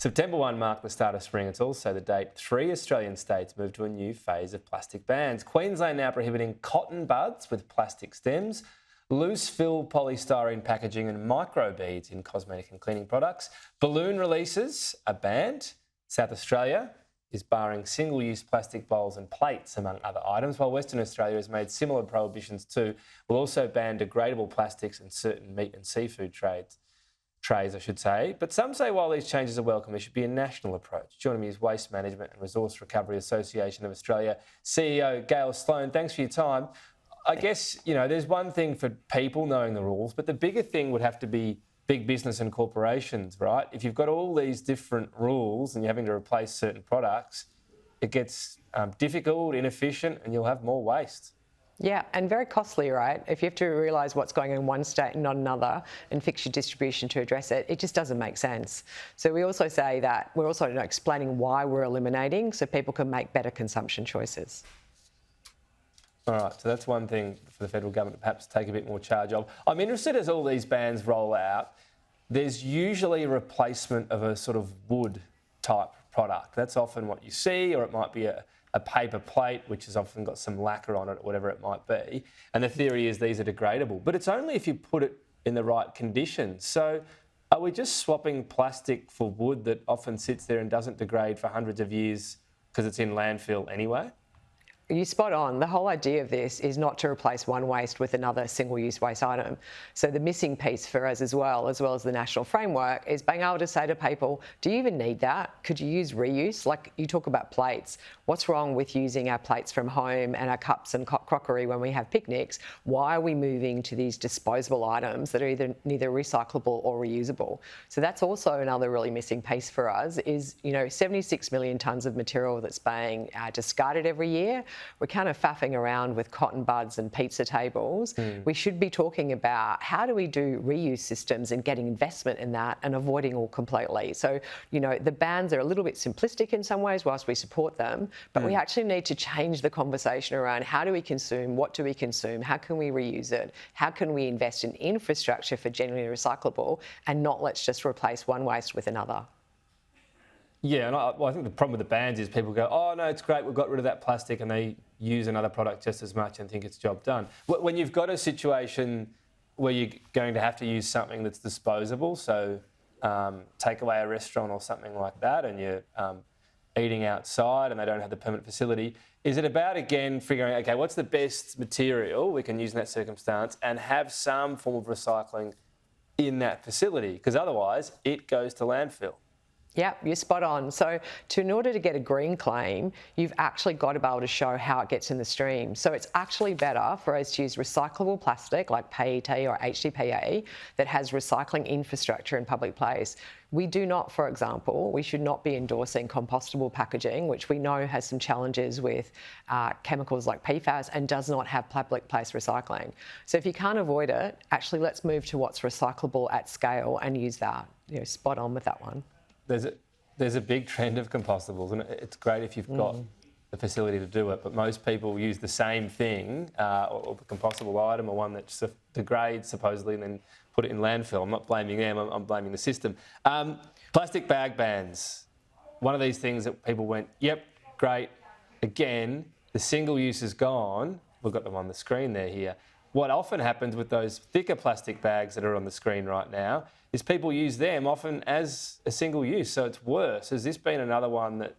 September 1 marked the start of spring. It's also the date 3 Australian states moved to a new phase of plastic bans. Queensland now prohibiting cotton buds with plastic stems, loose fill polystyrene packaging and microbeads in cosmetic and cleaning products. Balloon releases are banned. South Australia is barring single-use plastic bowls and plates, among other items, while Western Australia has made similar prohibitions too. Will also ban degradable plastics and certain meat and seafood trays, I should say. But some say while these changes are welcome, there should be a national approach. Joining me is Waste Management and Resource Recovery Association of Australia CEO Gayle Sloan. Thanks for your time. I guess, there's one thing for people knowing the rules, but the bigger thing would have to be big business and corporations, right? If you've got all these different rules and you're having to replace certain products, it gets difficult, inefficient, and you'll have more waste. Yeah, and very costly, right? If you have to realise what's going on in one state and not another and fix your distribution to address it, it just doesn't make sense. So we also say that we're also explaining why we're eliminating so people can make better consumption choices. All right, so that's one thing for the federal government to perhaps take a bit more charge of. I'm interested as all these bans roll out, there's usually a replacement of a sort of wood type product. That's often what you see, or it might be a paper plate, which has often got some lacquer on it, or whatever it might be. And the theory is these are degradable, but it's only if you put it in the right conditions. So are we just swapping plastic for wood that often sits there and doesn't degrade for hundreds of years because it's in landfill anyway? You're spot on. The whole idea of this is not to replace one waste with another single-use waste item. So the missing piece for us as well as the national framework, is being able to say to people, do you even need that? Could you use reuse? Like you talk about plates. What's wrong with using our plates from home and our cups and crockery when we have picnics? Why are we moving to these disposable items that are either neither recyclable or reusable? So that's also another really missing piece for us is, 76 million tonnes of material that's being discarded every year. We're kind of faffing around with cotton buds and pizza tables. We should be talking about how do we do reuse systems and getting investment in that and avoiding all completely. So, the bans are a little bit simplistic in some ways whilst we support them, but we actually need to change the conversation around how do we consume, what do we consume, how can we reuse it, how can we invest in infrastructure for genuinely recyclable and not let's just replace one waste with another. Yeah, and I think the problem with the bans is people go, oh, no, it's great, we've got rid of that plastic, and they use another product just as much and think it's job done. When you've got a situation where you're going to have to use something that's disposable, so take away a restaurant or something like that, and you're eating outside and they don't have the permanent facility, is it about, again, figuring, okay, what's the best material we can use in that circumstance and have some form of recycling in that facility? Because otherwise it goes to landfill. Yeah, you're spot on. So in order to get a green claim, you've actually got to be able to show how it gets in the stream. So it's actually better for us to use recyclable plastic like PET or HDPE that has recycling infrastructure in public place. We do not, for example, we should not be endorsing compostable packaging, which we know has some challenges with chemicals like PFAS and does not have public place recycling. So if you can't avoid it, actually let's move to what's recyclable at scale and use that. Spot on with that one. There's a big trend of compostables, and it's great if you've got the facility to do it, but most people use the same thing, or the compostable item, or one that degrades supposedly and then put it in landfill. I'm not blaming them, I'm blaming the system. Plastic bag bans. One of these things that people went, yep, great. Again, the single use is gone. We've got them on the screen there here. What often happens with those thicker plastic bags that are on the screen right now is people use them often as a single use, so it's worse. Has this been another one that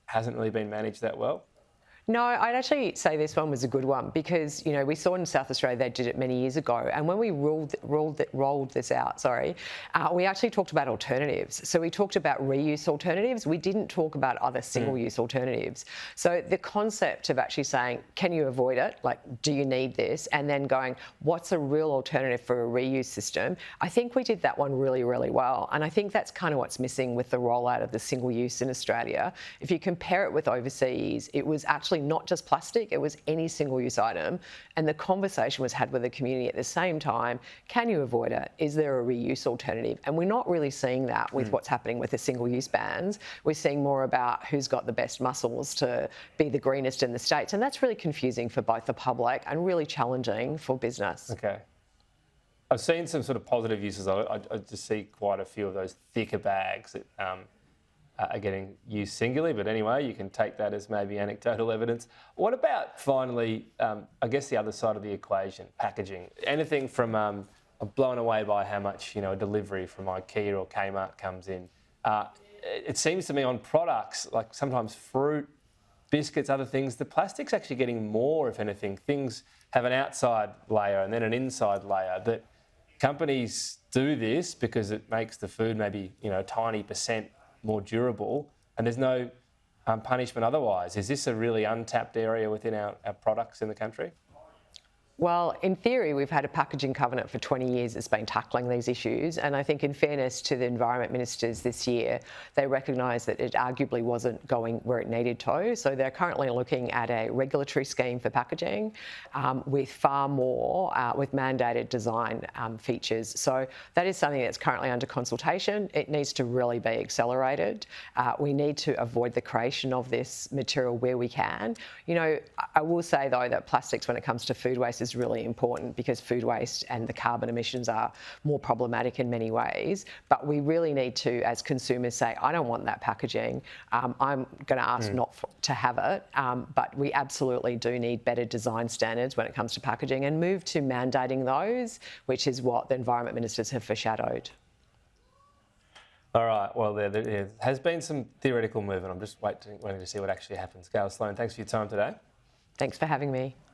hasn't really been managed that well? No, I'd actually say this one was a good one because, we saw in South Australia they did it many years ago. And when we rolled this out, we actually talked about alternatives. So we talked about reuse alternatives. We didn't talk about other single-use alternatives. So the concept of actually saying, can you avoid it? Like, do you need this? And then going, what's a real alternative for a reuse system? I think we did that one really, really well. And I think that's kind of what's missing with the rollout of the single-use in Australia. If you compare it with overseas, it was actually not just plastic, it was any single-use item. And the conversation was had with the community at the same time, can you avoid it? Is there a reuse alternative? And we're not really seeing that with what's happening with the single-use bans. We're seeing more about who's got the best muscles to be the greenest in the States. And that's really confusing for both the public and really challenging for business. Okay. I've seen some sort of positive uses of it. I just see quite a few of those thicker bags that are getting used singularly, but anyway, you can take that as maybe anecdotal evidence. What about, finally, I guess the other side of the equation, packaging? Anything from, I'm blown away by how much, a delivery from IKEA or Kmart comes in. It seems to me on products, like sometimes fruit, biscuits, other things, the plastic's actually getting more, if anything. Things have an outside layer and then an inside layer. That companies do this because it makes the food maybe, a tiny percent more durable, and there's no punishment otherwise. Is this a really untapped area within our products in the country? Well, in theory, we've had a packaging covenant for 20 years that's been tackling these issues. And I think in fairness to the environment ministers this year, they recognised that it arguably wasn't going where it needed to. So they're currently looking at a regulatory scheme for packaging with far more, with mandated design features. So that is something that's currently under consultation. It needs to really be accelerated. We need to avoid the creation of this material where we can. I will say, though, that plastics, when it comes to food waste, is really important because food waste and the carbon emissions are more problematic in many ways. But we really need to, as consumers, say, I don't want that packaging. I'm going to ask not to have it. But we absolutely do need better design standards when it comes to packaging and move to mandating those, which is what the environment ministers have foreshadowed. All right, well, there has been some theoretical movement. I'm just waiting to see what actually happens. Gayle, Sloan, thanks for your time today. Thanks for having me.